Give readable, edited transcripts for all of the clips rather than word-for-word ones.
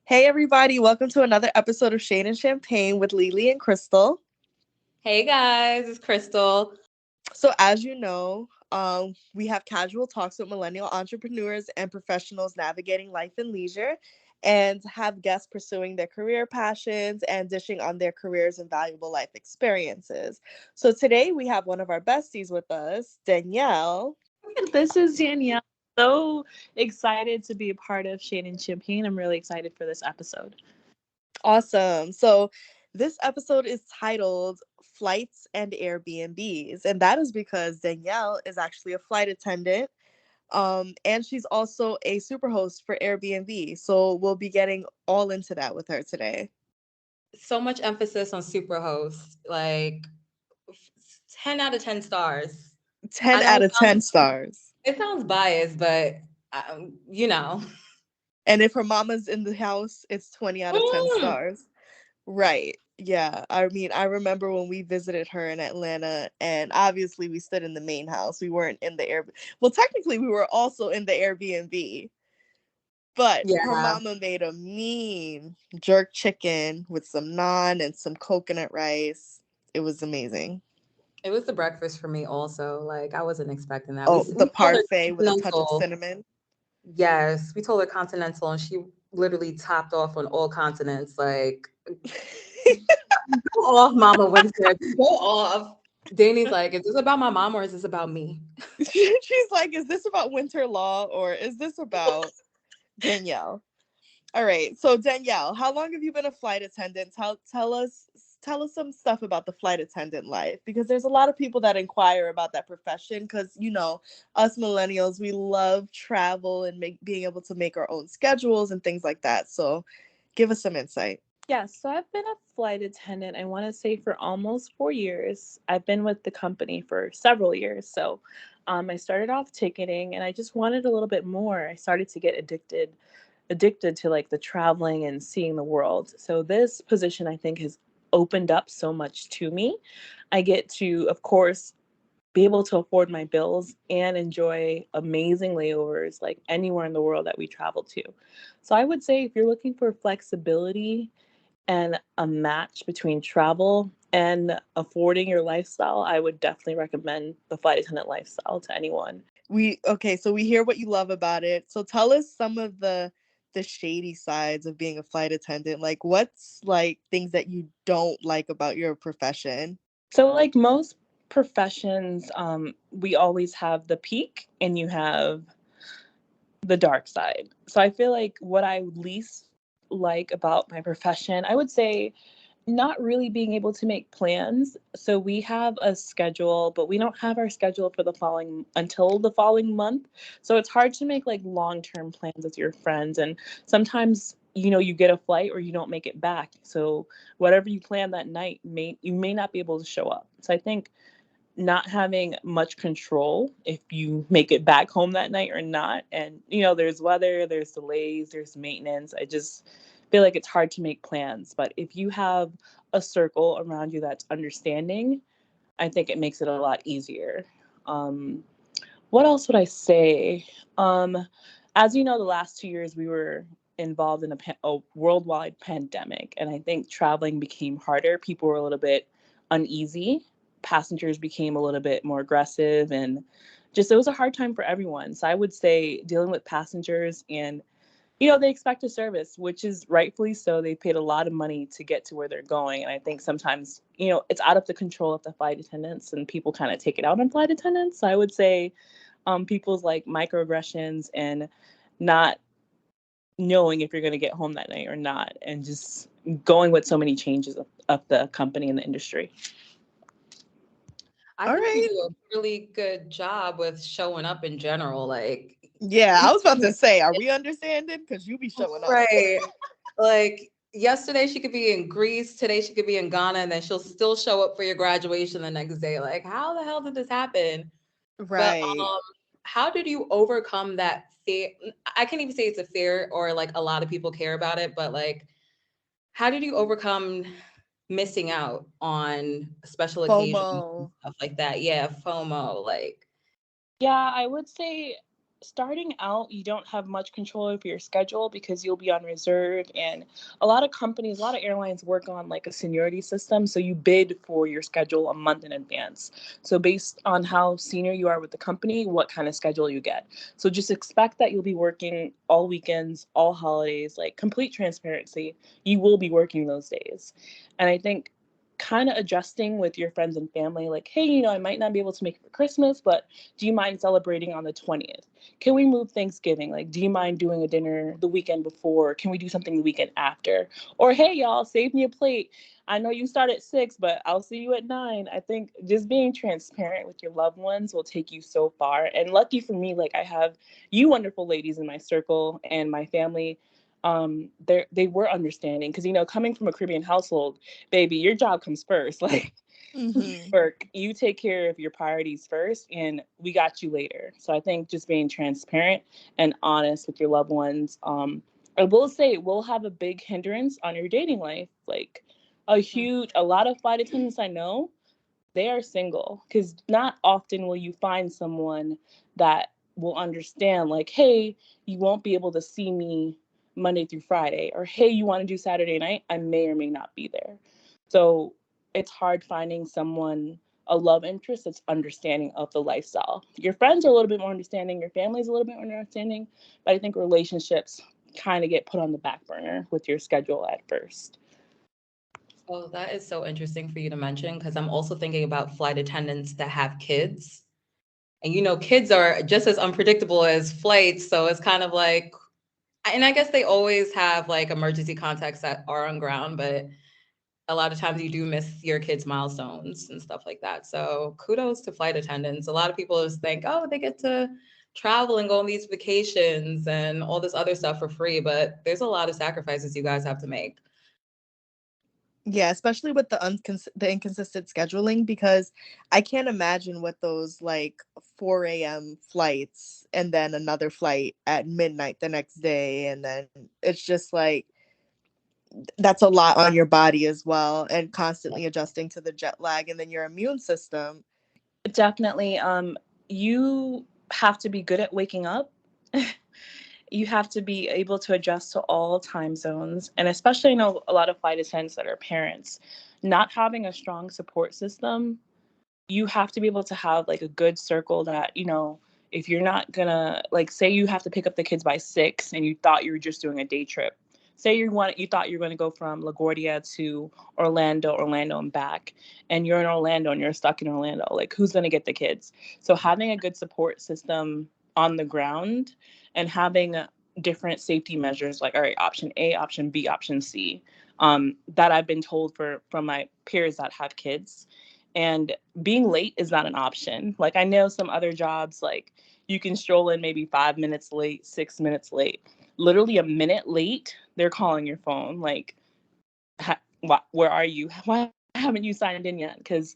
Hey everybody, welcome to another episode of Shade and Champagne with Lee Lee and Crystal. Hey guys, it's Crystal. So as you know, we have casual talks with millennial entrepreneurs and professionals navigating life and leisure, and have guests pursuing their career passions and dishing on their careers and valuable life experiences. So today we have one of our besties with us, Danielle. This is Danielle. So excited to be a part of Shade and Champagne. I'm really excited for this episode. Awesome. So this episode is titled Flights and Airbnbs. And that is because Danielle is actually a flight attendant. And she's also a super host for Airbnb. So we'll be getting all into that with her today. So much emphasis on superhost, like 10 out of 10 stars. 10 I know out of 10 stars. it sounds biased, but you know. And if her mama's in the house, it's 20 out of 10 stars. Right. Yeah. I mean, I remember when we visited her in Atlanta, and obviously we stood in the main house. We weren't in the Airbnb. Well, technically, we were also in the Airbnb, but her Yeah, mama made a mean jerk chicken with some naan and some coconut rice. It was amazing. it was the breakfast for me also. Like I wasn't expecting that. We Oh, the we told her parfait with a touch of continental. cinnamon. Yes, we told her continental, and she literally topped off on all continents. Like go off, Mama Winter. Go off. Danny's like, is this about my mom or is this about me? She's like, is this about winter law or is this about Danielle? All right. So Danielle, how long have you been a flight attendant? Tell us some stuff about the flight attendant life, because there's a lot of people that inquire about that profession, because us millennials, we love travel and being able to make our own schedules and things like that. So give us some insight. Yeah, so I've been a flight attendant, I want to say, for almost 4 years. I've been with the company for several years. So I started off ticketing and I just wanted a little bit more. I started to get addicted to like the traveling and seeing the world. So this position I think has opened up so much to me. I get to, of course, be able to afford my bills and enjoy amazing layovers like anywhere in the world that we travel to. So I would say if you're looking for flexibility and a match between travel and affording your lifestyle, I would definitely recommend the flight attendant lifestyle to anyone. So we hear what you love about it. So tell us some of the shady sides of being a flight attendant. Like, what's like things that you don't like about your profession? So, like most professions, we always have the peak and you have the dark side. So, I feel like what I least like about my profession, I would say not really being able to make plans. So we have a schedule, but we don't have our schedule for the following until the following month. So it's hard to make like long-term plans with your friends, and sometimes you get a flight or you don't make it back. So whatever you plan that night may not be able to show up. So I think not having much control if you make it back home that night or not, and there's weather, there's delays, there's maintenance. I just feel like it's hard to make plans, but if you have a circle around you that's understanding, I think it makes it a lot easier. um, what else would I say? um, as you know, the last 2 years we were involved in a worldwide pandemic, and I think traveling became harder. People were a little bit uneasy, passengers became a little bit more aggressive, and just it was a hard time for everyone. So I would say dealing with passengers, and they expect a service, which is rightfully so. They paid a lot of money to get to where they're going, and I think sometimes it's out of the control of the flight attendants, and people kind of take it out on flight attendants. So I would say people's like microaggressions and not knowing if you're going to get home that night or not, and just going with so many changes of the company and the industry. I All think you right. do a really good job with showing up in general. Like, Yeah, I was about to say, are we understanding? Because you be showing up. right. Like yesterday she could be in Greece, today she could be in Ghana, and then she'll still show up for your graduation the next day. Like, how the hell did this happen? But Right. how did you overcome that fear? I can't even say it's a fear or like a lot of people care about it, but like, how did you overcome missing out on special occasions and FOMO. stuff like that? Yeah, FOMO. Like, Yeah, I would say starting out, you don't have much control over your schedule because you'll be on reserve. And a lot of companies, a lot of airlines work on like a seniority system. So you bid for your schedule a month in advance. So based on how senior you are with the company, what kind of schedule you get. So just expect that you'll be working all weekends, all holidays, like complete transparency. You will be working those days. And I think kind of adjusting with your friends and family, like, hey, I might not be able to make it for Christmas, but do you mind celebrating on the 20th? Can we move Thanksgiving? Like, do you mind doing a dinner the weekend before? Can we do something the weekend after? Or, hey, y'all, save me a plate. I know you start at 6, but I'll see you at 9. I think just being transparent with your loved ones will take you so far. And lucky for me, like I have you wonderful ladies in my circle and my family. They were understanding because coming from a Caribbean household, baby, your job comes first. Like Mm-hmm. work, you take care of your priorities first, and we got you later. So I think just being transparent and honest with your loved ones. I will say it will have a big hindrance on your dating life. Like a lot of flight attendants I know, they are single because not often will you find someone that will understand, like, hey, you won't be able to see me Monday through Friday, or hey, you want to do Saturday night, I may or may not be there. So it's hard finding someone, a love interest that's understanding of the lifestyle. Your friends are a little bit more understanding, your family's a little bit more understanding, but I think relationships kind of get put on the back burner with your schedule at first. Oh, that is so interesting for you to mention because I'm also thinking about flight attendants that have kids. And kids are just as unpredictable as flights. So it's kind of like, and I guess they always have like emergency contacts that are on ground, but a lot of times you do miss your kids' milestones and stuff like that. So kudos to flight attendants. A lot of people just think, oh, they get to travel and go on these vacations and all this other stuff for free. But there's a lot of sacrifices you guys have to make. Yeah, especially with the inconsistent scheduling, because I can't imagine with those like 4 a.m. flights and then another flight at midnight the next day, and then it's just like that's a lot on your body as well, and constantly adjusting to the jet lag and then your immune system. Definitely. You have to be good at waking up. You have to be able to adjust to all time zones. And especially, I know a lot of flight attendants that are parents, not having a strong support system, you have to be able to have like a good circle that, if you're not gonna, like, say you have to pick up the kids by 6 and you thought you were just doing a day trip. Say you thought you were going to go from LaGuardia to Orlando and back, and you're in Orlando and you're stuck in Orlando. Like, who's going to get the kids? So having a good support system on the ground and having different safety measures, like, all right, option A, option B, option C, that I've been told from my peers that have kids. And being late is not an option. Like, I know some other jobs, like, you can stroll in maybe 5 minutes late, 6 minutes late. Literally a minute late, they're calling your phone. Like, where are you? Why haven't you signed in yet? Because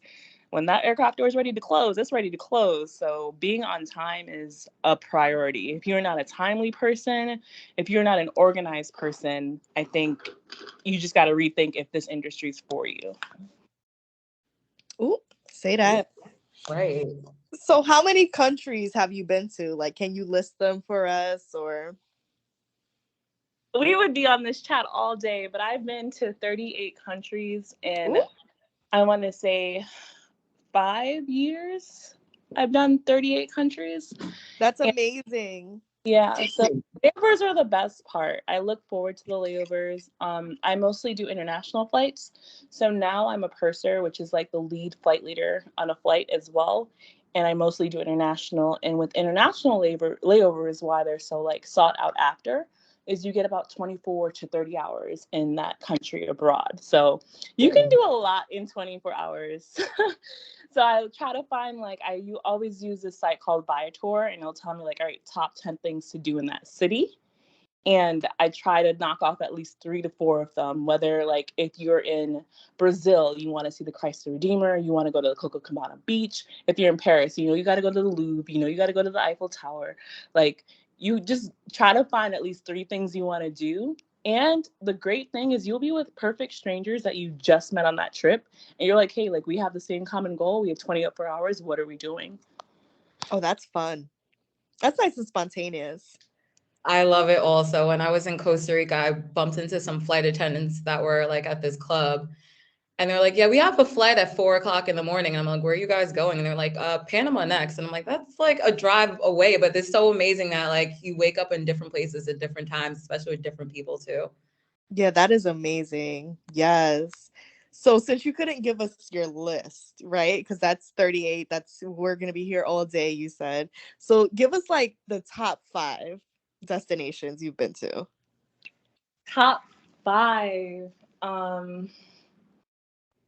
when that aircraft door is ready to close, it's ready to close. So being on time is a priority. If you're not a timely person, if you're not an organized person, I think you just got to rethink if this industry is for you. Ooh, say that. Right. So how many countries have you been to? Like, can you list them for us? Or We would be on this chat all day, but I've been to 38 countries in, ooh, I want to say, 5 years. I've done 38 countries. that's And amazing. yeah, so layovers are the best part. I look forward to the layovers. I mostly do international flights. So now I'm a purser, which is like the lead flight leader on a flight as well. And I mostly do international. And with international layovers, why they're so like sought out after is you get about 24 to 30 hours in that country abroad. So you can do a lot in 24 hours. So I try to find, like, you always use this site called Viator, and it'll tell me, like, all right, top 10 things to do in that city. And I try to knock off at least 3 to 4 of them, whether, like, if you're in Brazil, you want to see the Christ the Redeemer, you want to go to the Copacabana Beach. If you're in Paris, you got to go to the Louvre, you got to go to the Eiffel Tower. Like, you just try to find at least 3 things you want to do. And the great thing is you'll be with perfect strangers that you just met on that trip. And you're like, hey, like, we have the same common goal. We have 24 hours. What are we doing? Oh, that's fun. That's nice and spontaneous. I love it also. When I was in Costa Rica, I bumped into some flight attendants that were like at this club. And they're like, yeah, we have a flight at 4 o'clock in the morning. I'm like, where are you guys going? And they're like, Panama next. And I'm like, that's like a drive away. But it's so amazing that like you wake up in different places at different times, especially with different people too. Yeah, that is amazing. Yes. So since you couldn't give us your list, right? Because that's 38. We're gonna be here all day, you said. So give us like the top 5 destinations you've been to. Top 5. Um,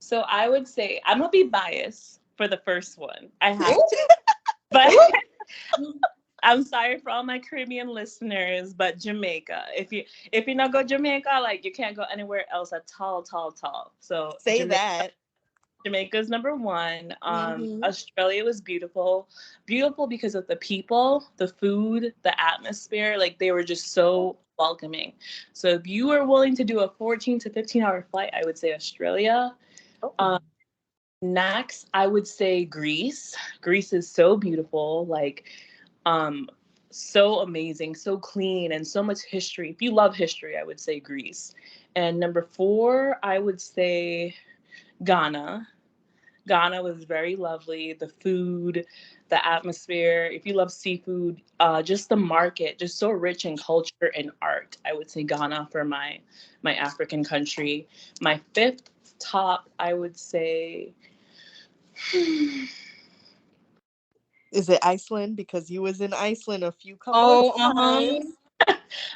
so I would say I'm gonna be biased for the first one. I have to, but I'm sorry for all my Caribbean listeners, but Jamaica. If you not go Jamaica, like you can't go anywhere else at all. So Say that. Jamaica's number 1. Mhm. Australia was beautiful because of the people, the food, the atmosphere. Like they were just so welcoming. So if you are willing to do a 14 to 15-hour flight, I would say Australia. Oh. Next, I would say Greece. Greece is so beautiful, like so amazing, so clean, and so much history. If you love history, I would say Greece. And number 4, I would say Ghana. Ghana was very lovely. The food, the atmosphere. If you love seafood, just the market, just so rich in culture and art. I would say Ghana for my African country. My 5th top, I would say. Is it Iceland? Because you was in Iceland a few couple Oh, of times.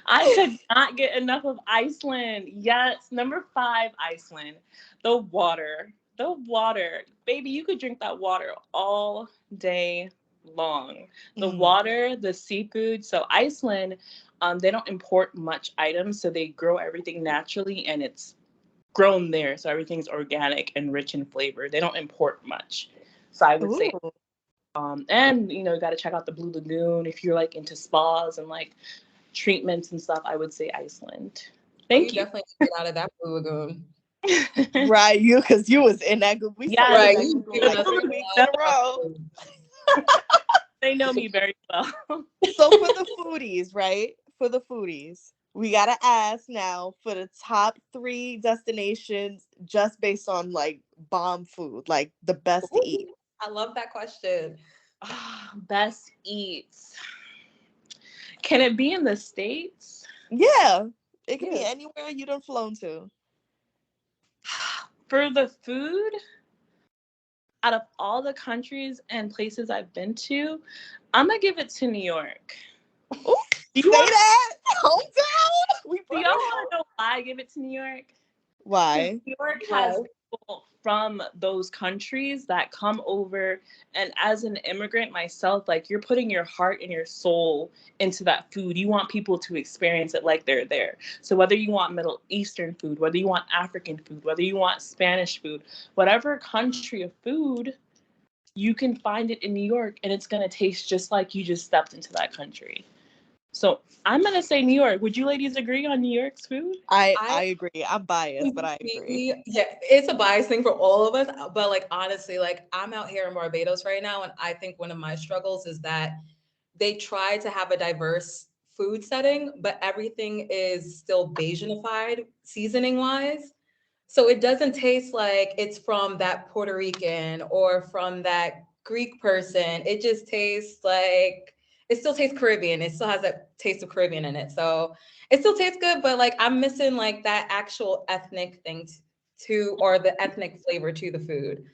I could not get enough of Iceland. Yes, number 5, Iceland. The water. The water. Baby, you could drink that water all day long. The water, the seafood. So Iceland, they don't import much items, so they grow everything naturally and it's grown there. So everything's organic and rich in flavor. They don't import much. So I would say Ooh. and you got to check out the Blue Lagoon if you're like into spas and like treatments and stuff. I would say Iceland. Thank you. Definitely get out of that Blue Lagoon. Right, because you was in that group. We saw Yeah, you in that group like 3 weeks in a row. they know me very well. So for the foodies, right? For the foodies, we gotta ask now for the top 3 destinations just based on like bomb food, like the best to eat. I love that question. Best eats. Can it be in the States? Yeah, it can be anywhere you done flown to. For the food, out of all the countries and places I've been to, I'm gonna give it to New York. Ooh, say that hometown. Do y'all want to know why I give it to New York? Why? New York has people from those countries that come over, and as an immigrant myself, like you're putting your heart and your soul into that food. You want people to experience it like they're there. So whether you want Middle Eastern food, whether you want African food, whether you want Spanish food, whatever country of food, you can find it in New York and it's going to taste just like you just stepped into that country. So I'm going to say New York. Would you ladies agree on New York's food? I agree. I'm biased, but I agree. Yeah, it's a bias thing for all of us. But like honestly, like I'm out here in Barbados right now, and I think one of my struggles is that they try to have a diverse food setting, but everything is still Bayesianified seasoning wise. So it doesn't taste like it's from that Puerto Rican or from that Greek person. It just tastes like it still tastes Caribbean. It still has that taste of Caribbean in it. So it still tastes good, but like I'm missing like that actual ethnic thing to or the ethnic flavor to the food.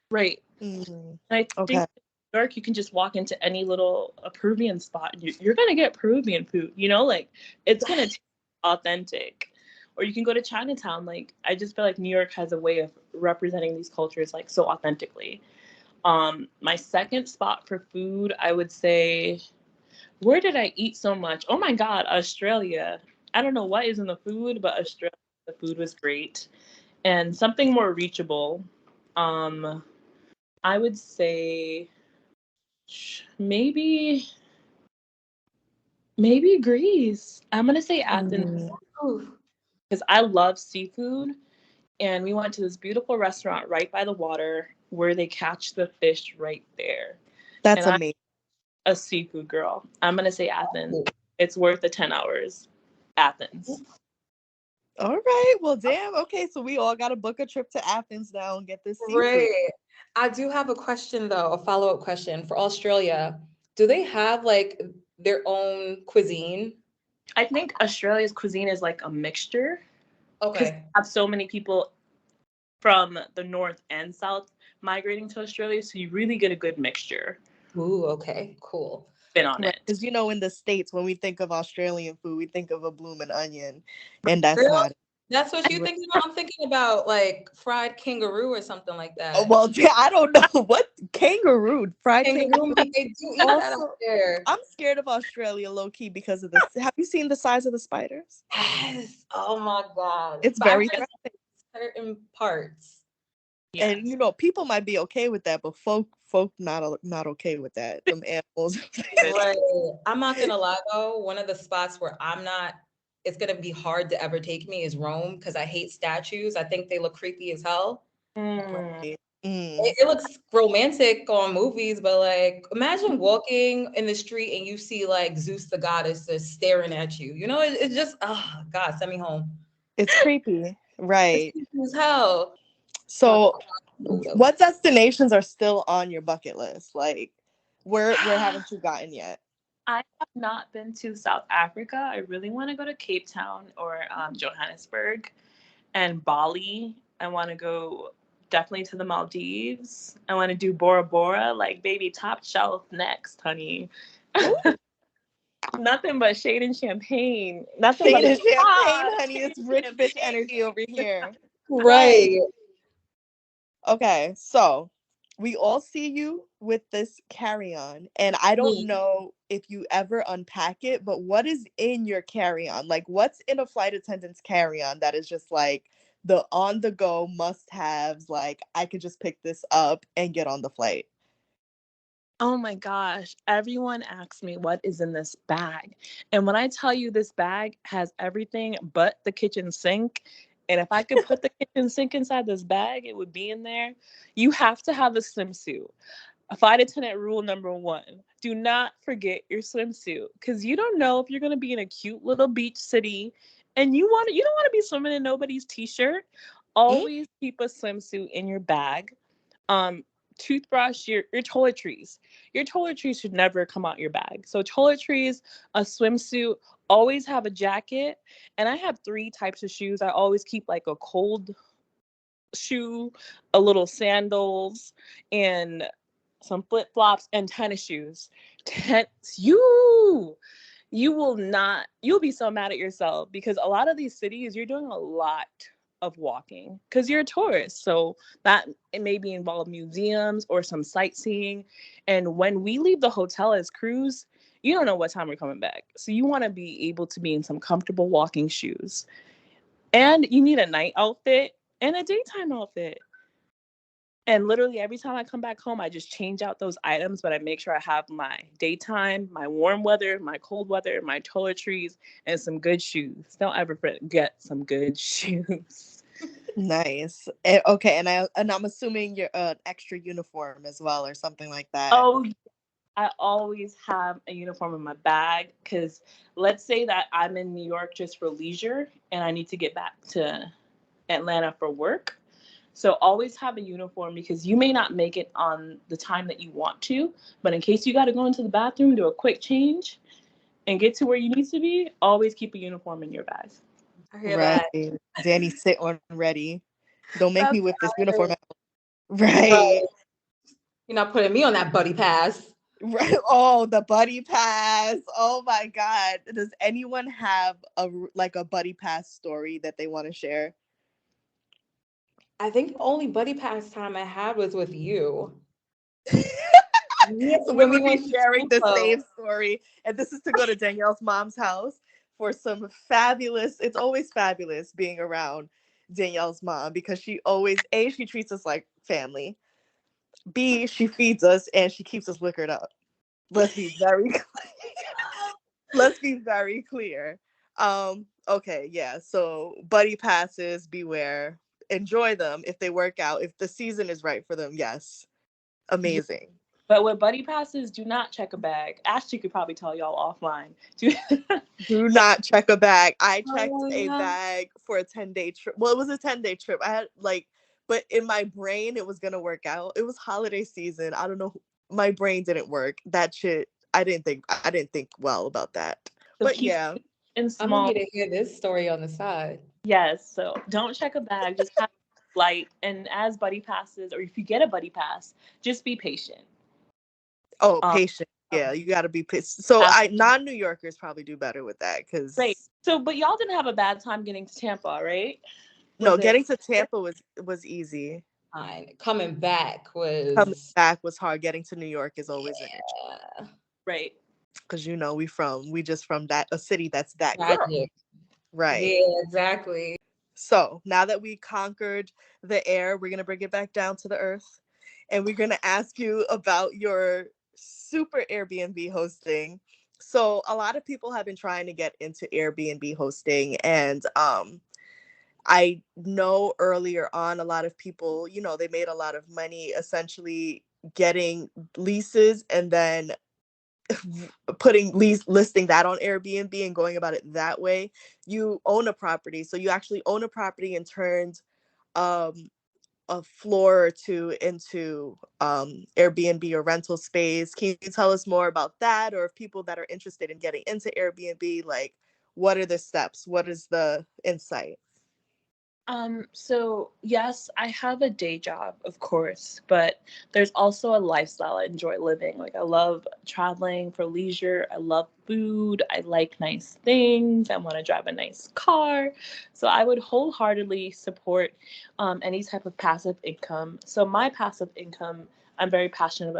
Right. Mm, And I think okay. in New York, you can just walk into any little Peruvian spot and you're going to get Peruvian food, like it's going to taste authentic. Or you can go to Chinatown. Like, I just feel like New York has a way of representing these cultures like so authentically. My second spot for food, I would say, where did I eat so much? Oh my God, Australia. I don't know what is in the food, but Australia, the food was great. And something more reachable. I would say maybe Greece. I'm gonna say Athens because I love seafood, and we went to this beautiful restaurant right by the water where they catch the fish right there. That's And amazing. a seafood girl. I'm going to say Athens. It's worth the 10 hours. Athens. All right. Well, damn. Okay, so we all got to book a trip to Athens now and get this seafood. Right. I do have a question though, a follow-up question for Australia. Do they have like their own cuisine? I think Australia's cuisine is like a mixture. Because Okay. have so many people from the north and south migrating to Australia, so you really get a good mixture. Ooh, okay, cool. Spin on Right. it. Because in the States, when we think of Australian food, we think of a blooming onion, and that's Girl, not. that's what you're thinking about? I'm thinking about like fried kangaroo or something like Oh, that. well, I don't know what kangaroo, fried Kangaroo kangaroo. meat, they do eat that out there. I'm scared of Australia low key because of this. Have you seen the size of the spiders? Yes. Oh my God. It's But I very heard threatening. it's certain parts. Yes. And people might be okay with that, but folk not okay with that. Them animals. Right. I'm not gonna lie though, one of the spots where it's gonna be hard to ever take me is Rome because I hate statues. I think they look creepy as hell. Mm. It looks romantic on movies, but like imagine walking in the street and you see like Zeus the goddess just staring at you. It's just God, send me home. It's creepy, right? It's creepy as hell. So, what destinations are still on your bucket list? Like, where haven't you gotten yet? I have not been to South Africa. I really want to go to Cape Town or Johannesburg and Bali. I want to go definitely to the Maldives. I want to do Bora Bora, like baby top shelf next, honey. Nothing but shade and champagne. Nothing Shade but and champagne, honey. It's rich bitch energy over here. Right. Okay, so we all see you with this carry-on, and I don't know if you ever unpack it, but what is in your carry-on? Like, what's in a flight attendant's carry-on that is just like the on-the-go must-haves? Like, I could just pick this up and get on the flight. Oh my gosh. Everyone asks me what is in this bag. And when I tell you this bag has everything but the kitchen sink, and if I could put the kitchen sink inside this bag, it would be in there. You have to have a swimsuit. A flight attendant rule number 1, do not forget your swimsuit because you don't know if you're going to be in a cute little beach city and you don't want to be swimming in nobody's t-shirt. Always keep a swimsuit in your bag. Toothbrush, your toiletries. Your toiletries should never come out your bag. So toiletries, a swimsuit, always have a jacket. And I have 3 types of shoes. I always keep like a cold shoe, a little sandals, and some flip-flops and tennis shoes. You'll be so mad at yourself because a lot of these cities you're doing a lot of walking because you're a tourist, so that it may be involve museums or some sightseeing. And when we leave the hotel as crews, you don't know what time we're coming back, so you want to be able to be in some comfortable walking shoes, and you need a night outfit and a daytime outfit. And literally every time I come back home, I just change out those items, but I make sure I have my daytime, my warm weather, my cold weather, my toiletries, and some good shoes. Don't ever forget some good shoes. Nice. Okay, and I'm assuming you're an extra uniform as well or something like that. Oh, I always have a uniform in my bag because let's say that I'm in New York just for leisure and I need to get back to Atlanta for work. So always have a uniform because you may not make it on the time that you want to, but in case you got to go into the bathroom, do a quick change, and get to where you need to be, always keep a uniform in your bag. I hear Right. that. Danny, sit on ready. Don't make me That's whip this uniform out. Right. Right. You're not putting me on that buddy pass. Right. Oh, the buddy pass. Oh my God. Does anyone have a buddy pass story that they want to share? I think the only buddy pass time I had was with you. So we When we would went be to sharing the Prosseco. same story. And this is to go to Danielle's mom's house for some fabulous, it's always fabulous being around Danielle's mom because she always, A, she treats us like family. B, she feeds us and she keeps us liquored up. Let's be very clear. Let's be very clear. Okay, yeah. So buddy passes, beware. Enjoy them if they work out. If the season is right for them, yes. Amazing. But with buddy passes, do not check a bag. Ashley could probably tell y'all offline. Do not check a bag. I checked Oh, a yeah. bag for a 10-day trip. Well, it was a 10-day trip. I had like, but in my brain, it was gonna work out. It was holiday season. I don't know. My brain didn't work. That shit. I didn't think well about that. So But keep yeah. in I'm gonna small. need to hear this story on the side. Yes. So don't check a bag. Just have light. And as buddy passes, or if you get a buddy pass, just be patient. Oh, Um, patient. Yeah, you got to be pissed. So non-New Yorkers probably do better with that Right. because So, but y'all didn't have a bad time getting to Tampa, right? no, Was it? getting to Tampa was easy. Fine. Coming back Coming was back was hard. Getting to New York is always an issue yeah, Right. because we just from that a city that's that girl, tragic. right? Yeah, exactly. So now that we conquered the air, we're gonna bring it back down to the earth, and we're gonna ask you about your super Airbnb hosting. So a lot of people have been trying to get into Airbnb hosting, and I know earlier on a lot of people, they made a lot of money essentially getting leases and then listing that on Airbnb and going about it that way. You own a property, so you actually own a property and turned um a floor or two into Airbnb or rental space. Can you tell us more about that, or if people that are interested in getting into Airbnb, like what are the steps? What is the insight? So yes, I have a day job, of course, but there's also a lifestyle I enjoy living. Like I love traveling for leisure. I love food. I like nice things. I want to drive a nice car. So I would wholeheartedly support any type of passive income. So my passive income, I'm very passionate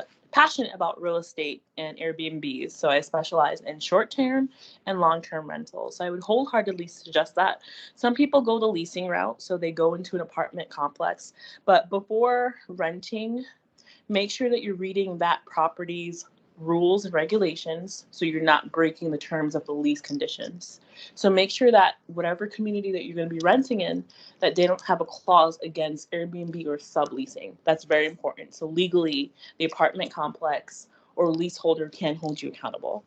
about real estate and Airbnbs. So I specialize in short-term and long-term rentals. So I would wholeheartedly suggest that. Some people go the leasing route, so they go into an apartment complex. But before renting, make sure that you're reading that property's rules and regulations so you're not breaking the terms of the lease conditions. So make sure that whatever community that you're going to be renting in, that they don't have a clause against Airbnb or subleasing. That's very important. So legally, the apartment complex or leaseholder can hold you accountable.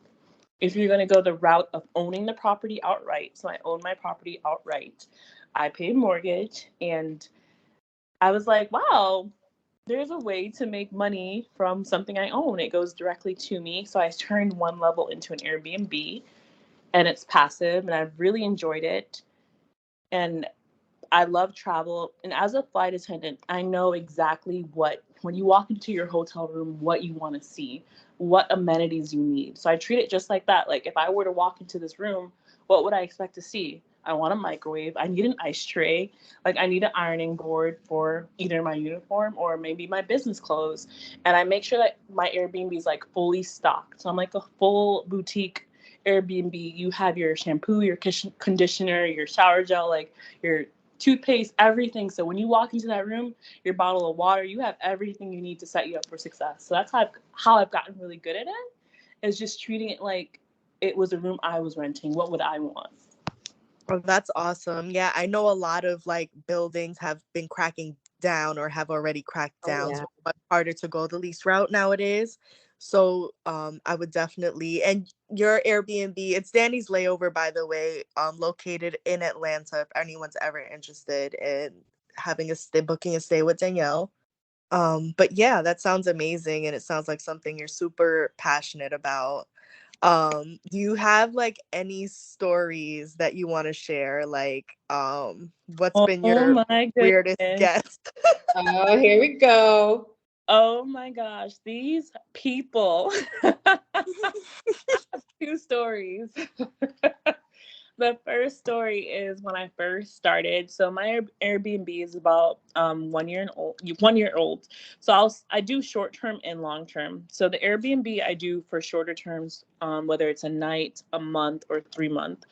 If you're going to go the route of owning the property outright, so I own my property outright, I pay mortgage, and I was like, wow, there's a way to make money from something I own. It goes directly to me. So I turned one level into an Airbnb, and it's passive, and I've really enjoyed it. And I love travel. And as a flight attendant, I know exactly when you walk into your hotel room, what you want to see, what amenities you need. So I treat it just like that. Like if I were to walk into this room, what would I expect to see? I want a microwave. I need an ice tray. Like I need an ironing board for either my uniform or maybe my business clothes. And I make sure that my Airbnb is like fully stocked. So I'm like a full boutique Airbnb. You have your shampoo, your conditioner, your shower gel, like your toothpaste, everything. So when you walk into that room, your bottle of water, you have everything you need to set you up for success. So that's how I've gotten really good at it, is just treating it like it was a room I was renting. What would I want? Oh, that's awesome. Yeah, I know a lot of like buildings have been cracking down or have already cracked Oh down. yeah. So it's much harder to go the lease route nowadays. So I would definitely, and your Airbnb, it's Dani's Layover, by the way, located in Atlanta if anyone's ever interested in booking a stay with Danielle. But yeah, that sounds amazing, and it sounds like something you're super passionate about. Do you have like any stories that you want to share? Like, what's been Oh your my weirdest goodness. guest? Oh, here we go. Oh my gosh, these people. Two stories. The first story is when I first started. So my Airbnb is about 1 year and old. 1 year old. So I do short term and long term. So the Airbnb I do for shorter terms, whether it's a night, a month, or 3 month.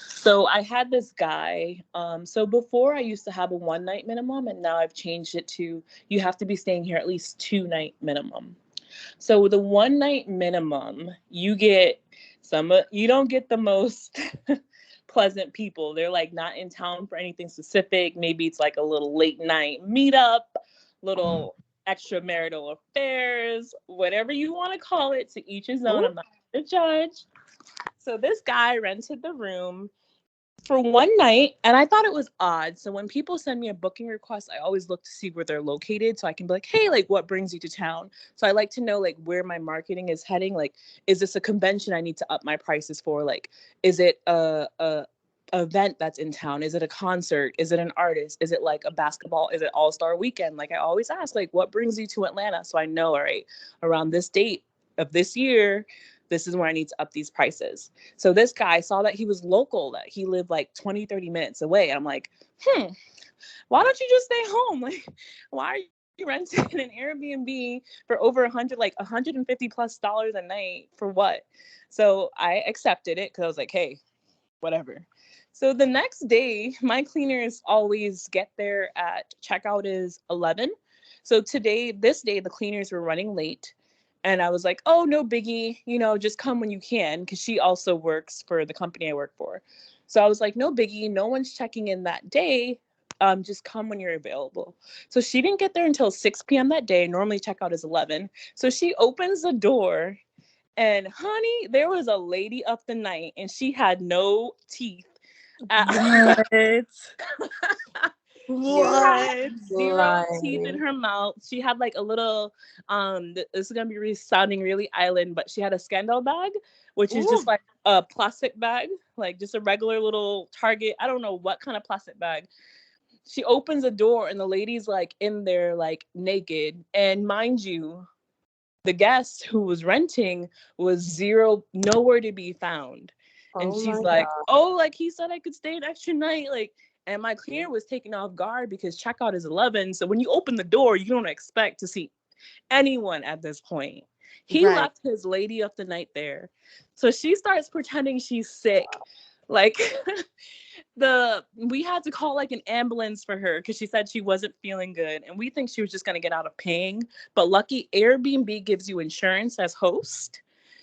So I had this guy. So before I used to have a 1 night minimum, and now I've changed it to you have to be staying here at least 2 night minimum. So with a 1 night minimum, you don't get the most pleasant people. They're like not in town for anything specific. Maybe it's like a little late night meetup, little extramarital affairs, whatever you want to call it, to each his own. I'm not the judge. So this guy rented the room for one night, and I thought it was odd. So when people send me a booking request, I always look to see where they're located so I can be like, hey, like, what brings you to town? So I like to know like where my marketing is heading. Like, is this a convention I need to up my prices for? Like, is it a event that's in town? Is it a concert? Is it an artist? Is it like a basketball? Is it all-star weekend? Like, I always ask, like, what brings you to Atlanta? So I know, all right, around this date of this year, this is where I need to up these prices. So this guy saw that he was local, that he lived like 20, 30 minutes away. And I'm like, why don't you just stay home? Like, why are you renting an Airbnb for over 100, like $150+ a night for what? So I accepted it because I was like, hey, whatever. So the next day, my cleaners always get there at checkout is 11. So this day, the cleaners were running late. And I was like, oh, no biggie, just come when you can, because she also works for the company I work for. So I was like, no biggie, no one's checking in that day. Just come when you're available. So she didn't get there until 6 p.m. that day. Normally checkout is 11. So she opens the door, and honey, there was a lady up the night, and she had no teeth. What? She had What? zero teeth in her mouth. She had like a little, this is gonna be sounding really island, but she had a scandal bag, which is just like a plastic bag, like just a regular little Target. I don't know what kind of plastic bag. She opens the door and the lady's like in there, like naked. And mind you, the guest who was renting was nowhere to be found. And she's like, oh, like he said I could stay an extra night. Like, and my cleaner was taken off guard because checkout is 11. So when you open the door, you don't expect to see anyone at this point. He left his lady of the night there. So she starts pretending she's sick. Like we had to call like an ambulance for her because she said she wasn't feeling good. And we think she was just going to get out of paying. But lucky Airbnb gives you insurance as host.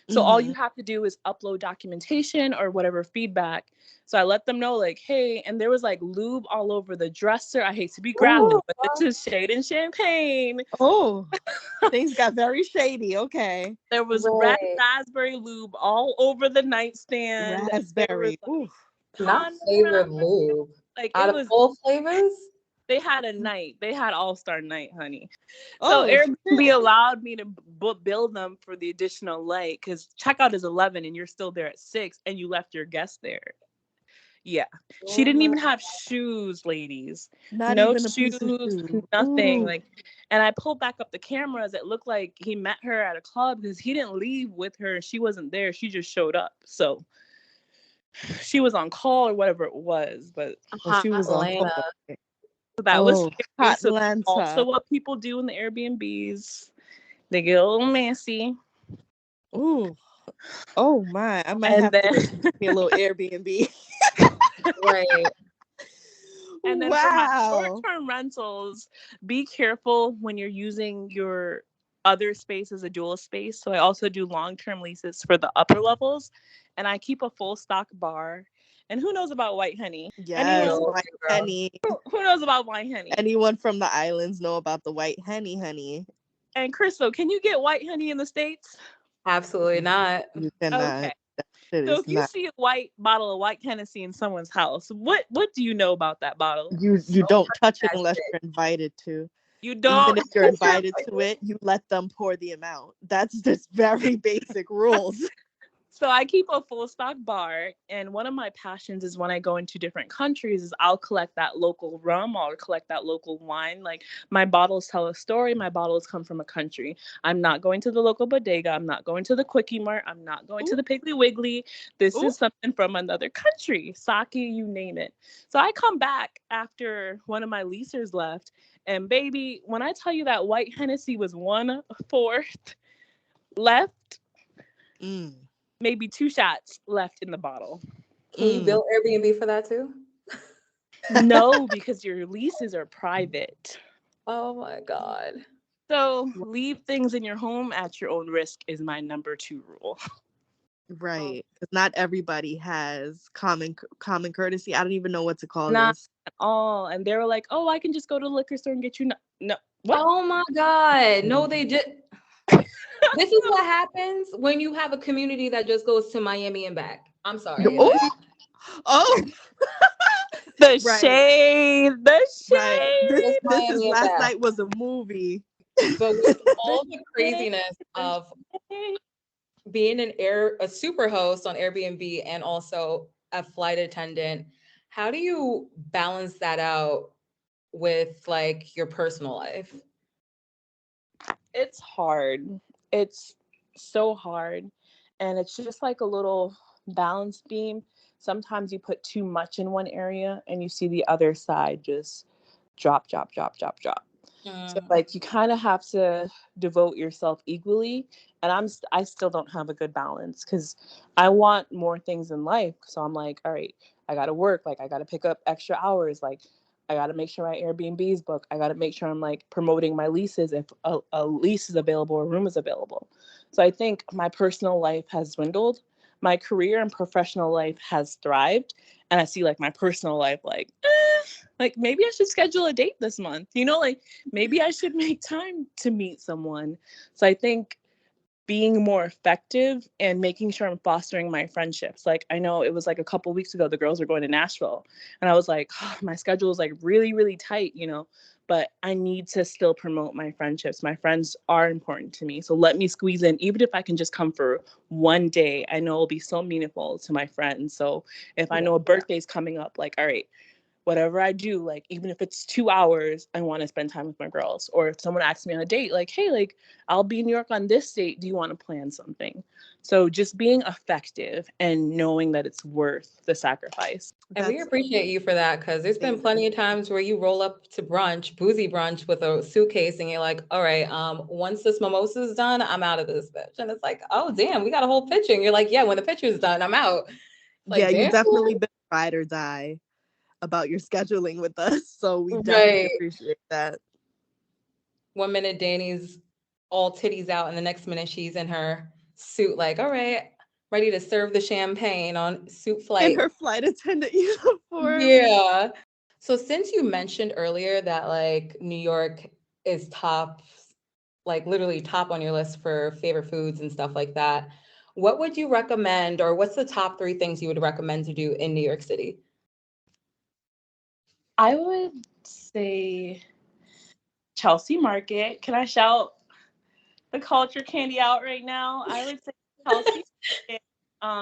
So all you have to do is upload documentation or whatever feedback. So I let them know, like, hey, and there was like lube all over the dresser. I hate to be graphic, but this is shade and champagne. Oh, things got very shady. Okay. There was red raspberry lube all over the nightstand. Raspberry. Was, like, not flavored lube. Like out of all flavors? They had a night. They had all-star night, honey. So Airbnb allowed me to bill them for the additional light because checkout is 11 and you're still there at 6 and you left your guest there. Yeah. She didn't even have shoes, ladies. Not no even shoes, nothing. Like, and I pulled back up the cameras. It looked like he met her at a club because he didn't leave with her. She wasn't there. She just showed up. So she was on call or whatever it was, but she was on call. So that was scary. So also what people do in the Airbnbs. They get a little messy. Ooh. Oh my. I might have to be a little Airbnb. Right. And then for my short-term rentals, be careful when you're using your other space as a dual space. So I also do long-term leases for the upper levels, and I keep a full stock bar. And who knows about white honey? Yes, white honey. Who knows about white honey? Anyone from the islands know about the white honey. And Crystal, can you get white honey in the States? Absolutely not. You cannot. Okay. So if you see a white bottle of white Hennessy in someone's house, what do you know about that bottle? You don't touch it unless you're invited to. You don't. Even if you're invited to it, you let them pour the amount. That's just very basic rules. So I keep a full stock bar, and one of my passions is when I go into different countries is I'll collect that local rum or collect that local wine. Like my bottles tell a story. My bottles come from a country. I'm not going to the local bodega. I'm not going to the Quickie Mart. I'm not going to the Piggly Wiggly. This is something from another country. Sake, you name it. So I come back after one of my leasers left, and baby, when I tell you that white Hennessy was 1/4 left. Maybe 2 shots left in the bottle. Can you bill Airbnb for that too? No, because your leases are private. Oh my God. So leave things in your home at your own risk is my number 2 rule. Right. Because not everybody has common courtesy. I don't even know what to call Not this. at all. And they were like, oh, I can just go to the liquor store and get you. No, What? Oh my God. No, they did. This is what happens when you have a community that just goes to Miami and back. I'm sorry. Oh, Like, oh, The right, shade. The right. This shade. this is Miami and last back. night was a movie. But with all the craziness of being a super host on Airbnb and also a flight attendant, how do you balance that out with like your personal life? It's hard. It's so hard. And it's just like a little balance beam. Sometimes you put too much in one area and you see the other side just drop, drop, drop, drop, drop. So Mm, like you kind of have to devote yourself equally. And I still don't have a good balance because I want more things in life. So I'm like, all right, I gotta work. Like I gotta pick up extra hours. Like I gotta make sure my Airbnb is booked. I gotta make sure I'm like promoting my leases if a lease is available or a room is available. So I think my personal life has dwindled. My career and professional life has thrived. And I see like my personal life like maybe I should schedule a date this month. Like maybe I should make time to meet someone. So I think being more effective and making sure I'm fostering my friendships. Like I know it was like a couple weeks ago, the girls were going to Nashville and I was like, oh, my schedule is like really, really tight, but I need to still promote my friendships. My friends are important to me. So let me squeeze in, even if I can just come for one day, I know it'll be so meaningful to my friends. So if I yeah. know a birthday's coming up, like, all right, whatever I do, like even if it's 2 hours, I want to spend time with my girls. Or if someone asks me on a date, like, hey, like I'll be in New York on this date. Do you want to plan something? So just being effective and knowing that it's worth the sacrifice. And we That's appreciate you for that because there's been plenty of times where you roll up to brunch, boozy brunch with a suitcase and you're like, all right, once this mimosa's done, I'm out of this bitch. And it's like, oh damn, we got a whole picture. And you're like, yeah, when the picture's done, I'm out. yeah, Like, you damn. definitely been ride or die about your scheduling with us. So we definitely Right. appreciate that. 1 minute Dani's all titties out, and the next minute she's in her suit, like, all right, ready to serve the champagne on suit In flight. her flight attendant uniform. Yeah. So since you mentioned earlier that like New York is top, like literally top on your list for favorite foods and stuff like that, what would you recommend, or what's the top 3 things you would recommend to do in New York City? I would say Chelsea Market. Can I shout the culture candy out right now? I would say Chelsea Market.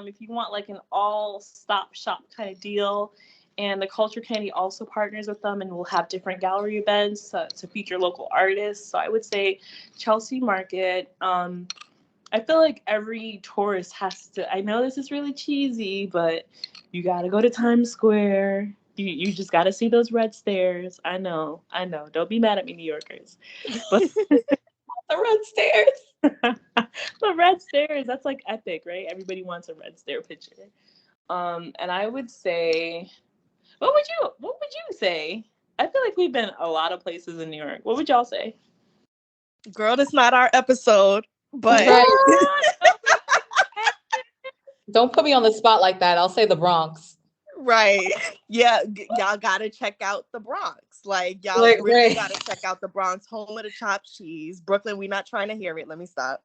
If you want like an all stop shop kind of deal. And the Culture Candy also partners with them and will have different gallery events to feature local artists. So I would say Chelsea Market. I feel like every tourist has to. I know this is really cheesy, but you got to go to Times Square. You just got to see those red stairs. I know. Don't be mad at me, New Yorkers. But The red stairs. the red stairs, that's like epic, right? Everybody wants a red stair picture. And I would say, what would you say? I feel like we've been a lot of places in New York. What would y'all say? Girl, that's not our episode, but Right. What? Don't put me on the spot like that. I'll say the Bronx. right. Yeah, y'all gotta check out the Bronx. Like y'all Like, really right. gotta check out the Bronx, home of the chopped cheese. Brooklyn, we not trying to hear it. Let me stop.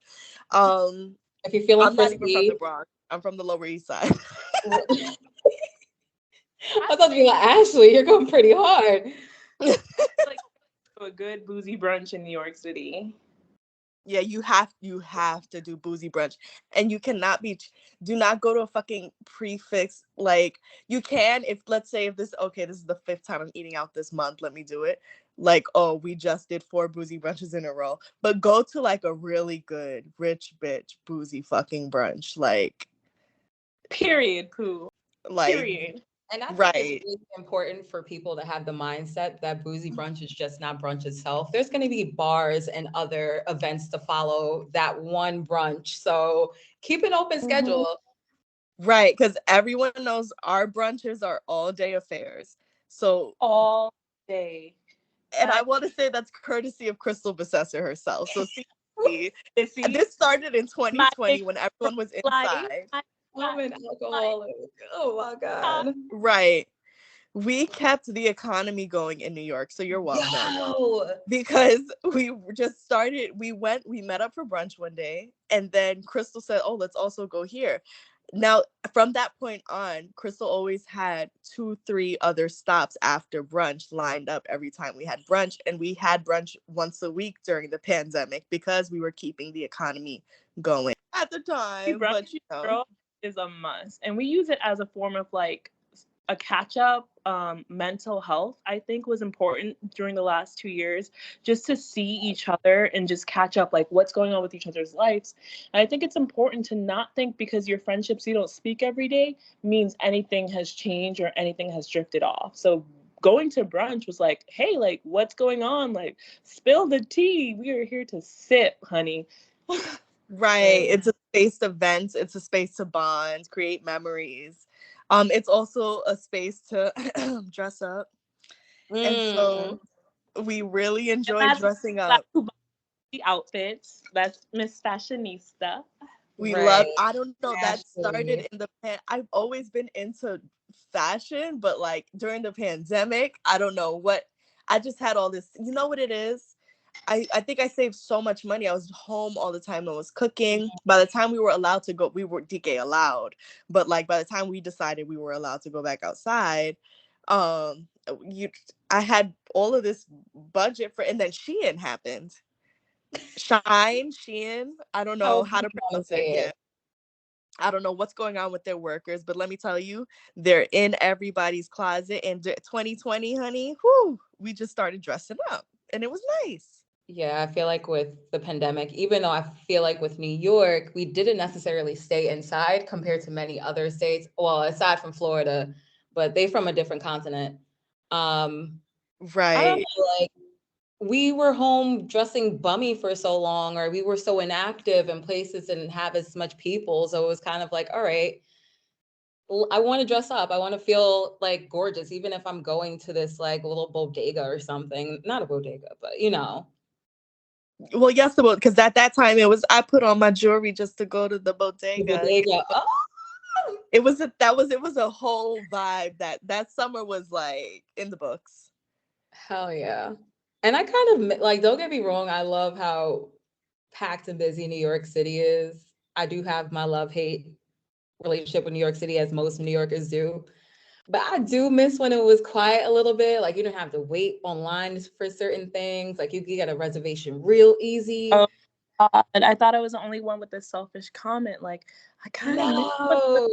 Um, If you're feeling I'm not even from the frisky. Bronx. I'm from the Lower East Side. I thought you were like, Ashley, you're going pretty hard. Like a good boozy brunch in New York City. Yeah, you have to do boozy brunch, and you cannot do not go to a fucking prefix. Like you can, if let's say if this is the 5th time I'm eating out this month, let me do it. Like, oh, we just did 4 boozy brunches in a row, but go to like a really good rich bitch boozy fucking brunch, Period, poo. like Period. And I think it's right. really important for people to have the mindset that boozy brunch is just not brunch itself. There's going to be bars and other events to follow that one brunch. So keep an open Mhm. schedule. Right, because everyone knows our brunches are all day affairs. So, All day. and And I I want to say that's courtesy of Crystal Besesser herself. So, see, Bissy, this started in my 2020 when everyone was life. inside. My I'm an life. alcoholic. Oh my God. Right. We kept the economy going in New York, so you're welcome. Yo. Because we just started, we met up for brunch one day, and then Crystal said, oh, let's also go here. Now, from that point on, Crystal always had 2-3 other stops after brunch lined up every time we had brunch, and we had brunch once a week during the pandemic because we were keeping the economy going at the time. Brunch, but you know, girl, is a must, and we use it as a form of like a catch up. Mental health, I think, was important during the last 2 years, just to see each other and just catch up, like what's going on with each other's lives. And I think it's important to not think because your friendships you don't speak every day means anything has changed or anything has drifted off. So going to brunch was like, hey, like what's going on? Like spill the tea. We are here to sip, honey. right. It's a space to vent. It's a space to bond, create memories. It's also a space to dress up. And so we really enjoy dressing up. The outfits. That's Miss Fashionista. We love, I don't know, that started in the I've always been into fashion, but like during the pandemic, I don't know what, I just had all this, you know what it is? I think I saved so much money. I was home all the time. I was cooking. By the time we were allowed to go, we were DK allowed, but like by the time we decided we were allowed to go back outside, you, I had all of this budget for, and then Shein happened. Shein. I don't know how to pronounce it. Yeah. I don't know what's going on with their workers, but let me tell you, they're in everybody's closet. And 2020, honey, whoo, we just started dressing up, and it was nice. Yeah, I feel like with the pandemic, even though I feel like with New York, we didn't necessarily stay inside compared to many other states. Well, aside from Florida, but they from a different continent. Right. I don't know, like we were home dressing bummy for so long, or we were so inactive and places didn't have as much people. So it was kind of like, all right, I want to dress up. I want to feel like gorgeous, even if I'm going to this like little bodega or something. Not a bodega, but you know. Well, yes, because at that time it was, I put on my jewelry just to go to the bodega. Oh. It was a whole vibe. That summer was like in the books. Hell yeah. And I kind of like, don't get me wrong, I love how packed and busy New York City is. I do have my love-hate relationship with New York City, as most New Yorkers do. But I do miss when it was quiet a little bit. Like you don't have to wait online for certain things. Like you could get a reservation real easy. Oh, and I thought I was the only one with this selfish comment. Like I kind of miss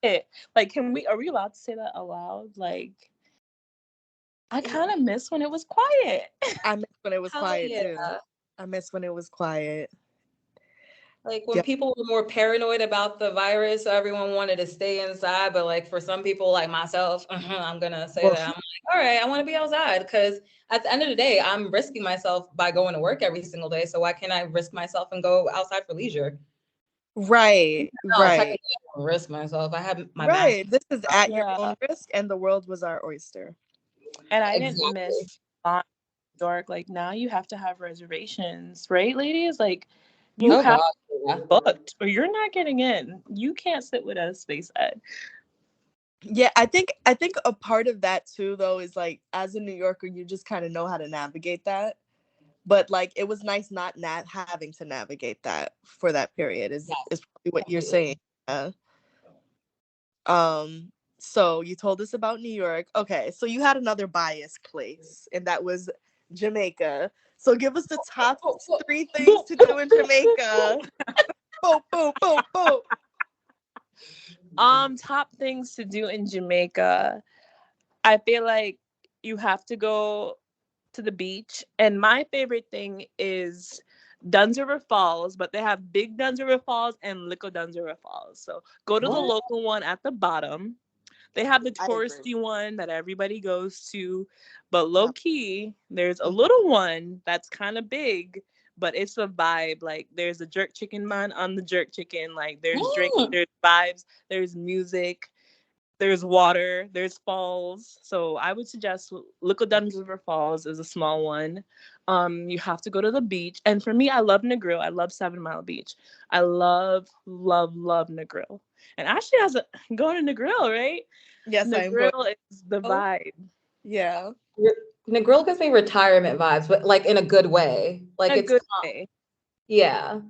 it. Like, are we allowed to say that aloud? Like, I kind of miss when it was quiet. I miss when it was quiet too. I miss when it was quiet. Like when people were more paranoid about the virus, so everyone wanted to stay inside. But like for some people like myself, I'm going to say that I'm like, all right, I want to be outside, because at the end of the day, I'm risking myself by going to work every single day. So why can't I risk myself and go outside for leisure? Right. Right. I don't risk myself. I have my mask. This is at your own risk, and the world was our oyster. And I didn't miss New York. Like now you have to have reservations, right, ladies? Like you have booked or you're not getting in. You can't sit with us, they said. Yeah, I think a part of that too, though, is like as a New Yorker, you just kind of know how to navigate that. But like it was nice not having to navigate that for that period is probably what you're saying. Yeah. So you told us about New York. Okay, so you had another biased place, and that was Jamaica. So give us the top 3 things to do in Jamaica. Boom, boom, boom, boom. Top things to do in Jamaica. I feel like you have to go to the beach, and my favorite thing is Duns River Falls, but they have Big Duns River Falls and Little Duns River Falls. So go to the local one at the bottom. They have the touristy one that everybody goes to, but low key, there's a little one that's kind of big, but it's a vibe. Like there's a jerk chicken man on the jerk chicken. Like there's drinks, there's vibes, there's music, there's water, there's falls. So I would suggest Little Duns River Falls is a small one. You have to go to the beach. And for me, I love Negril. I love 7 Mile Beach. I love, love, love Negril. And Ashley has going to Negril, right? Yes, The I am going. grill is the Oh, vibe. yeah. The grill gives me retirement vibes, but like in a good way. Like A it's good way. yeah.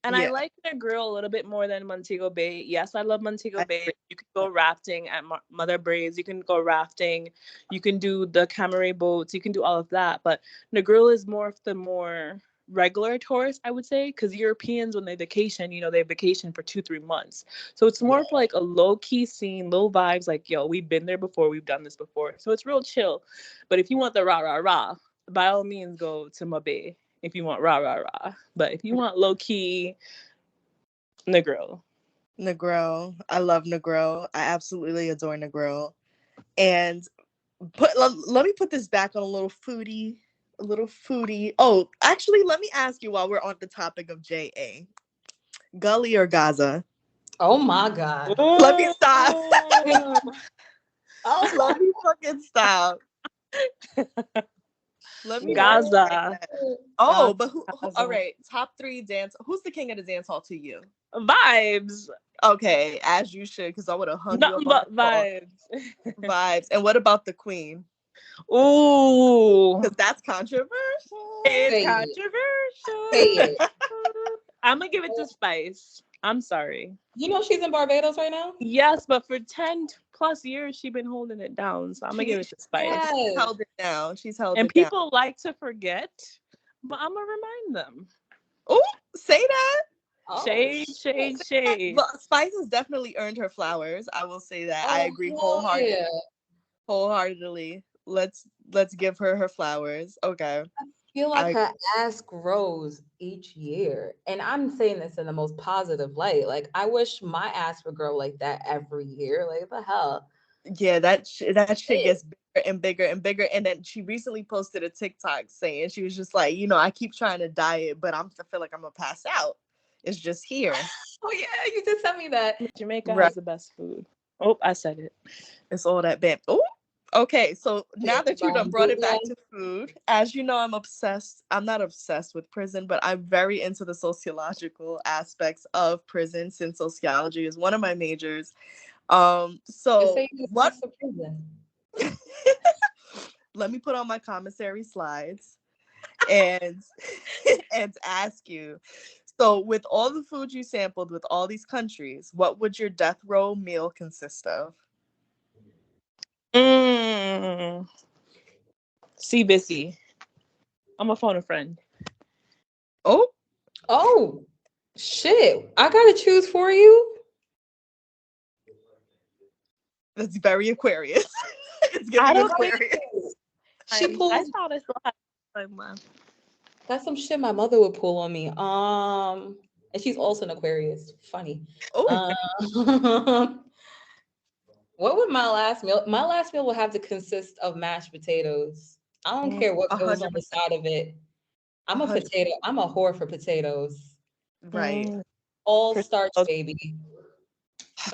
And I Yeah. like Negril a little bit more than Montego Bay. Yes, I love Montego I Bay. agree. You can go rafting at Mother Braes. You can go rafting. You can do the Camaret boats. You can do all of that. But Negril is more of the more regular tourists, I would say, because Europeans, when they vacation, they vacation for 2-3 months. So it's more of like a low key scene, low vibes. Like, yo, we've been there before. We've done this before. So it's real chill. But if you want the rah rah rah, by all means, go to Mabay if you want rah rah rah. But if you want low key, Negril. Negril. I love Negril. I absolutely adore Negril. And let me put this back on a little foodie. A little foodie. Oh, actually, let me ask you while we're on the topic of JA. Gully or Gaza? Oh my God. Let me stop. Oh Let me fucking stop. Let me reiterate Gaza. that. Oh, Gaza. but who all right, top 3 dance. Who's the king of the dance hall to you? Vibes. Okay, as you should, because I would have hung you Nothing up on but the wall. vibes. Vibes. And what about the queen? Ooh. Because that's controversial. It's Say it. controversial. Say it. I'm going to give it to Spice. I'm sorry. You know she's in Barbados right now? Yes, but for 10 plus years, she's been holding it down. So I'm going to give it to Spice. Yes. She's held it down. She's held And it down. people like to forget, but I'm going to remind them. Oh, say that. Oh, Shade, shade, shade. But Spice has definitely earned her flowers. I will say that. I agree hell wholeheartedly. yeah. Wholeheartedly. Let's give her her flowers. Okay. I feel like her ass grows each year. And I'm saying this in the most positive light. Like, I wish my ass would grow like that every year. Like, what the hell? Yeah, that shit gets bigger and bigger and bigger. And then she recently posted a TikTok saying she was just like, I keep trying to diet, but I feel like I'm gonna pass out. It's just here. Oh, yeah, you did tell me that. Jamaica Right. has the best food. Oh, I said it. It's all that bam. Oh, okay. So now that you done brought it back to food, as you know, I'm obsessed. I'm not obsessed with prison, but I'm very into the sociological aspects of prison since sociology is one of my majors. So what? Prison. Let me put on my commissary slides and and ask you. So, with all the food you sampled with all these countries, what would your death row meal consist of? See Bissy. I'm gonna phone a friend. Oh, shit. I gotta choose for you. That's very Aquarius. It's giving Aquarius. She pulled. I thought I still had time left. That's some shit my mother would pull on me. And she's also an Aquarius. Funny. What would my last meal? My last meal will have to consist of mashed potatoes. I don't care what goes on the side of it. I'm a potato. I'm a whore for potatoes. Right. All starch, baby.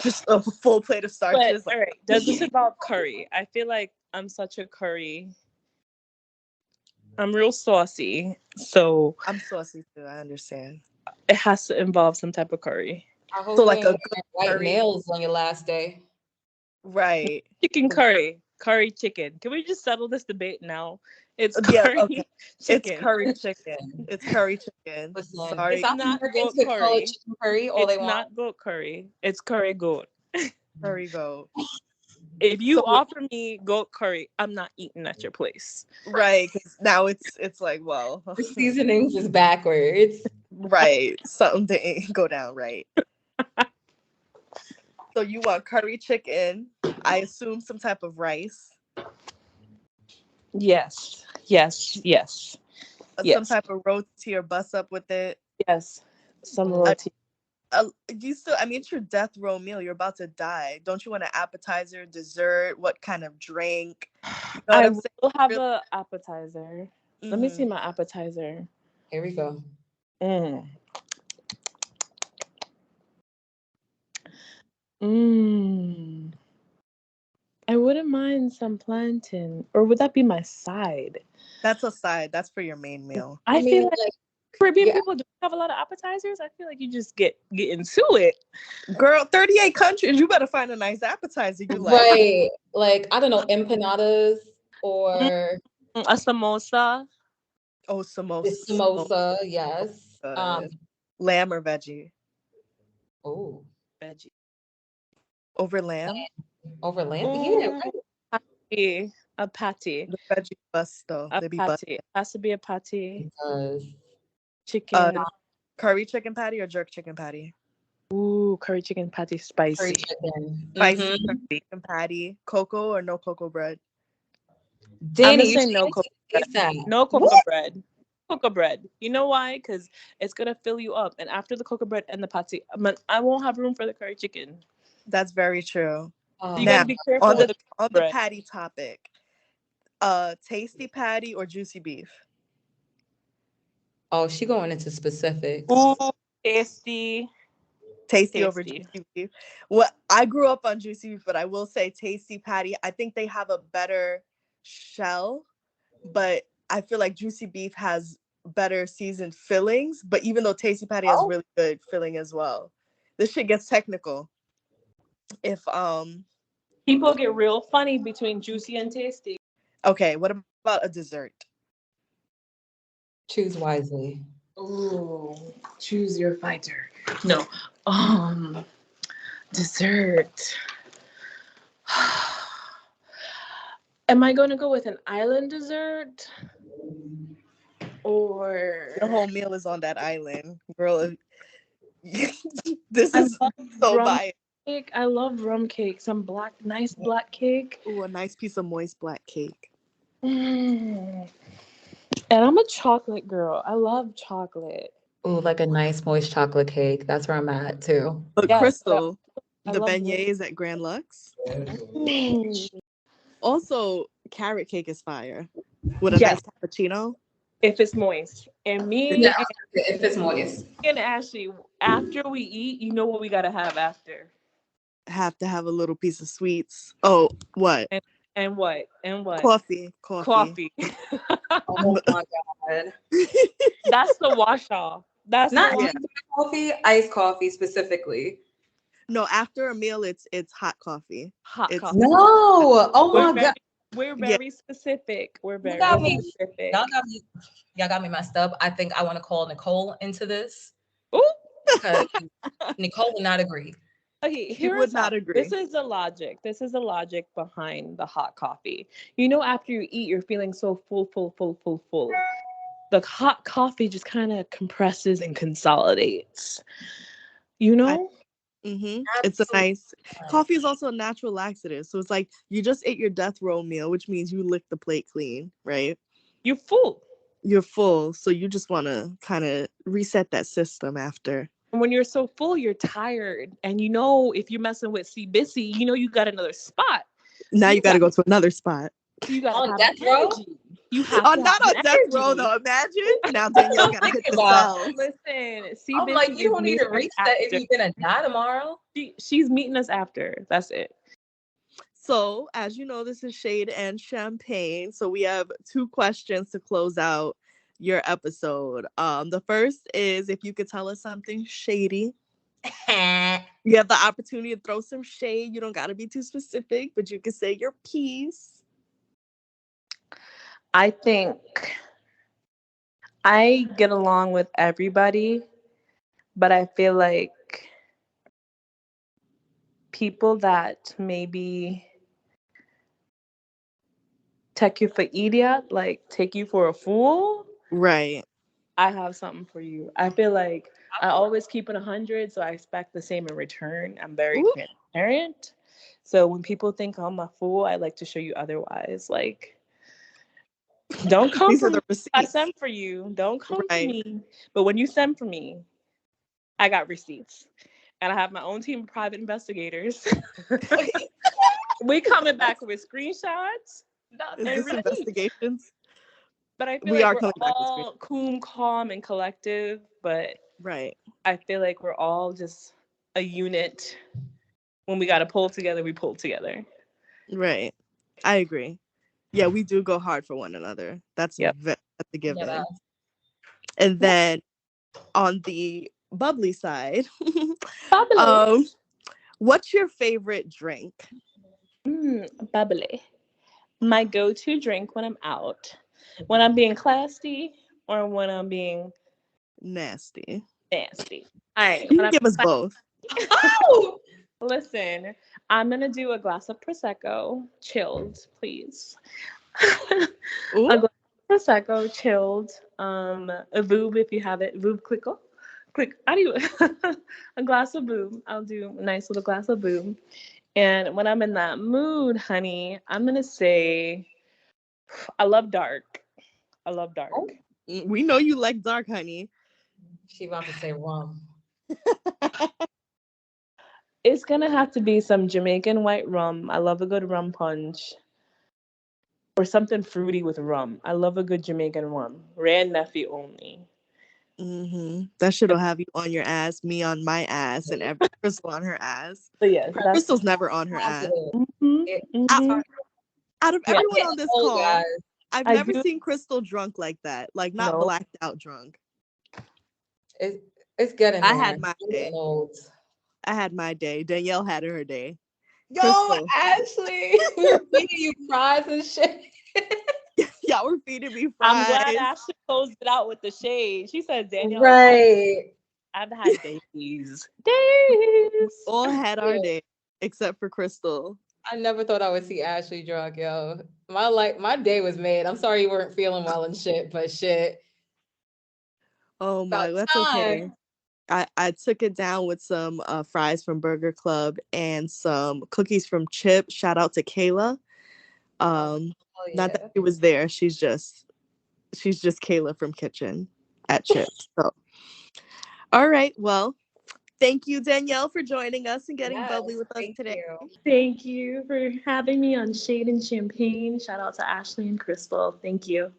Just a full plate of starches. But, all right. Does this involve curry? I feel like I'm such a curry. I'm real saucy, so I'm saucy too. I understand. It has to involve some type of curry. I hope so like a good white curry. Nails on your last day. Right. Chicken curry chicken. Can we just settle this debate now? It's curry chicken. It's curry chicken. It's curry chicken. Listen, sorry, it's not goat curry. Chicken curry all it's they want. not goat curry. It's curry goat. Curry goat. If you offer me goat curry, I'm not eating at your place. Right, because now it's like, well, the seasonings is backwards. Right, something didn't go down right. So you want curry chicken? I assume some type of rice. Yes. Some type of roti or bus up with it. Yes, some roti. You still? I mean, it's your death row meal. You're about to die. Don't you want an appetizer, dessert? What kind of drink? You know I will have an appetizer. Mm-hmm. Let me see my appetizer. Here we go. I wouldn't mind some plantain. Or would that be my side? That's a side. That's for your main meal. I feel like Caribbean people don't have a lot of appetizers. I feel like you just get into it. Girl, 38 countries. You better find a nice appetizer you like. Right. Like, I don't know, empanadas or A samosa. Oh, the samosa. samosa, yes. Lamb or veggie? Oh, Veggie. Over lamb? over lamb? Yeah, Patty. A patty. The veggie bust though. A They be patty. busted. It has to be a patty. it does. Chicken. Curry chicken patty or jerk chicken patty? Ooh, curry chicken patty, spicy. Curry chicken. Spicy chicken patty. Cocoa or no cocoa bread? I'm Dani, gonna you say no cocoa bread. No cocoa bread. Cocoa bread. You know why? Because it's gonna fill you up, and after the cocoa bread and the patty, I won't have room for the curry chicken. That's very true. You Now, gotta be careful on with the bread. patty topic, tasty patty or juicy beef? Oh, she going into specifics. Ooh, tasty. Tasty over juicy beef. Well, I grew up on juicy beef, but I will say tasty patty. I think they have a better shell, but I feel like juicy beef has better seasoned fillings. But even though tasty patty has really good filling as well, this shit gets technical. If People get real funny between juicy and tasty. Okay, what about a dessert? Choose wisely. Ooh, choose your fighter. No, dessert. Am I going to go with an island dessert? Or your whole meal is on that island, girl. This is so biased. Cake. I love rum cake. Some nice black cake. Ooh, a nice piece of moist black cake. And I'm a chocolate girl. I love chocolate. Ooh, like a nice moist chocolate cake. That's where I'm at too. But yes, Crystal, I the love beignets at Grand Lux. Also, carrot cake is fire with a nice cappuccino. If it's moist. And if it's moist. And Ashley, after we eat, you know what we gotta have after? Have to have a little piece of sweets. Oh, what? And what? Coffee. Oh my god. That's the wash off. That's not coffee, iced coffee specifically. No, after a meal, it's hot coffee. Coffee. No, oh my god. We're very specific. We're very specific. Y'all got me messed up. I think I want to call Nicole into this. Ooh. Because Nicole would not agree. Okay, he would not agree. This is the logic. This is the logic behind the hot coffee. You know, after you eat, you're feeling so full. The hot coffee just kind of compresses and consolidates. You know? It's a nice coffee is also a natural laxative. So it's like you just ate your death row meal, which means you licked the plate clean, right? You're full. So you just want to kind of reset that system after. And when you're so full, you're tired. And you know, if you're messing with Bissy, you know you got another spot. Now you got to go to another spot. You got on death row. You have not on death row though. Imagine now Danielle got to hit the cell. Listen, I'm like, you don't need to reset if you're gonna die tomorrow. She's meeting us after. That's it. So, as you know, this is Shade and Champagne. So we have 2 questions to close out your episode. The first is if you could tell us something shady. You have the opportunity to throw some shade. You don't got to be too specific, but you can say your piece. I think I get along with everybody, but I feel like people that maybe take you for idiot, like take you for a fool. Right. I have something for you. I feel like I always keep it 100, so I expect the same in return. I'm very transparent. So when people think I'm a fool, I like to show you otherwise. Like, don't come for me. I send for you. Don't come for me. But when you send for me, I got receipts. And I have my own team of private investigators. We coming back with screenshots. Is this investigations? But I feel like we're all cool, calm, and collective. But I feel like we're all just a unit. When we got to pull together, we pull together. Right. I agree. Yeah, we do go hard for one another. That's a given. And then on the bubbly side, Bubbly. what's your favorite drink? Bubbly. My go-to drink when I'm out, when I'm being classy or when I'm being Nasty. nasty. All right, You when can I'm give us both. Oh, listen, I'm gonna do a glass of prosecco, chilled, please. Ooh. A glass of prosecco, chilled. A voob if you have it. Voob clickle. Click. How do you? A glass of boob. I'll do a nice little glass of boob. And when I'm in that mood, honey, I'm gonna say I love dark. I love dark. oh. We know you like dark, honey. She about to say rum. It's gonna have to be some Jamaican white rum. I love a good rum punch. Or something fruity with rum. I love a good Jamaican rum. Rand nephew only. That shit'll have you on your ass, me on my ass, and every Crystal on her ass. So yes, that's Crystal's never on her ass. mhm. Out of Yeah. everyone on this Oh, call, guys. I've I never do. seen Crystal drunk like that. Like not No. blacked out drunk. It's getting I there. had my I'm getting day. old. I had my day. Danielle had her day. Yo, Crystal. Ashley, we were feeding you fries and shit. Y'all were feeding me I'm fries. glad Ashley closed it out with the shade. She said, Danielle, Right. I've had days. Days. All had our Yeah. day, except for Crystal. I never thought I would see Ashley drunk, yo. My day was made. I'm sorry you weren't feeling well and shit, but shit. Oh About my, that's okay. time. I took it down with some fries from Burger Club and some cookies from Chip. Shout out to Kayla. Oh, Not that yeah. she was there. She's just Kayla from Kitchen at Chip. So, all right. Well, thank you, Danielle, for joining us and getting Yes, bubbly with us thank today. you. Thank you for having me on Shade and Champagne. Shout out to Ashley and Crystal. Thank you.